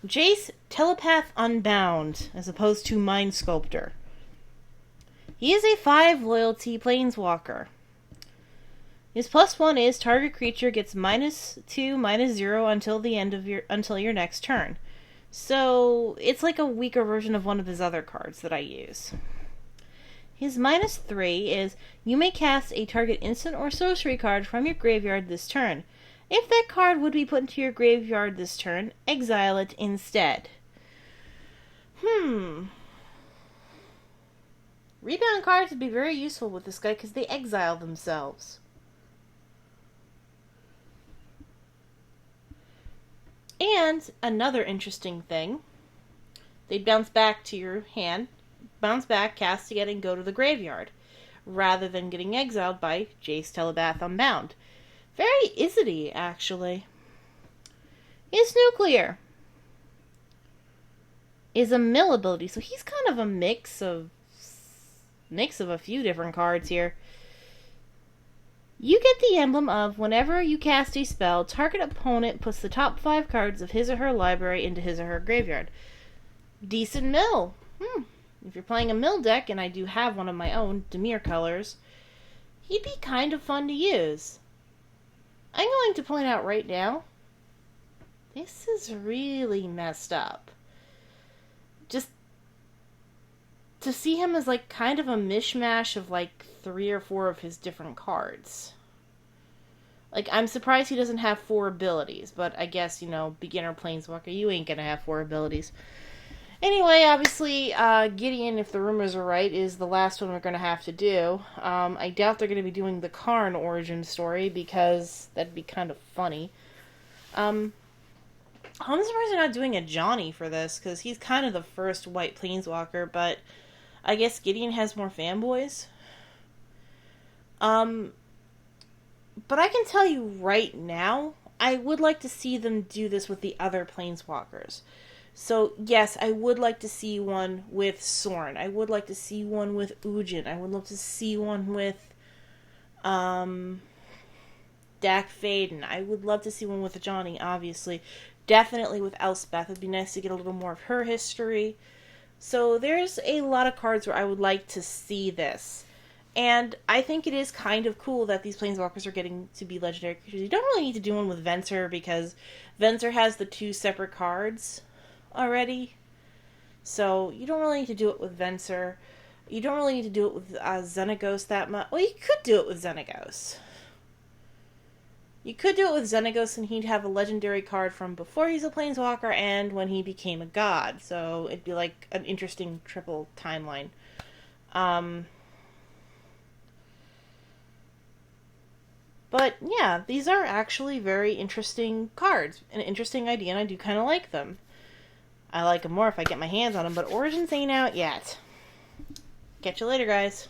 Jace, telepath unbound, as opposed to mind sculptor. He is a 5 loyalty planeswalker. His +1 is target creature gets -2, -0 until your next turn. So it's like a weaker version of one of his other cards that I use. His -3 is you may cast a target instant or sorcery card from your graveyard this turn. If that card would be put into your graveyard this turn, exile it instead. Rebound cards would be very useful with this guy because they exile themselves. And another interesting thing, they'd bounce back to your hand, bounce back, cast again, and go to the graveyard, rather than getting exiled by Jace Telepath Unbound. Very easy, actually. His nuclear is a mill ability, so he's kind of a mix of a few different cards here. You get the emblem of whenever you cast a spell, target opponent puts the top 5 cards of his or her library into his or her graveyard. Decent mill. If you're playing a mill deck, and I do have one of my own, Dimir colors, he'd be kind of fun to use. I'm going to point out right now, this is really messed up. Just to see him as like kind of a mishmash of like 3 or 4 of his different cards. Like, I'm surprised he doesn't have 4 abilities, but I guess, beginner planeswalker, you ain't gonna have 4 abilities. Anyway, obviously, Gideon, if the rumors are right, is the last one we're gonna have to do. I doubt they're gonna be doing the Karn origin story, because that'd be kind of funny. I'm surprised they're not doing a Johnny for this, because he's kind of the first white planeswalker, but I guess Gideon has more fanboys. But I can tell you right now, I would like to see them do this with the other planeswalkers. So, yes, I would like to see one with Sorin. I would like to see one with Ujin. I would love to see one with Dak Faden. I would love to see one with Johnny, obviously. Definitely with Elspeth. It'd be nice to get a little more of her history. So there's a lot of cards where I would like to see this. And I think it is kind of cool that these planeswalkers are getting to be legendary creatures. You don't really need to do one with Venser, because Venser has the 2 separate cards already. So you don't really need to do it with Venser. You don't really need to do it with Xenagos that much. Well, you could do it with Xenagos. You could do it with Xenagos, and he'd have a legendary card from before he's a planeswalker and when he became a god. So it'd be like an interesting triple timeline. But yeah, these are actually very interesting cards. An interesting idea, and I do kind of like them. I like them more if I get my hands on them, but Origins ain't out yet. Catch you later, guys.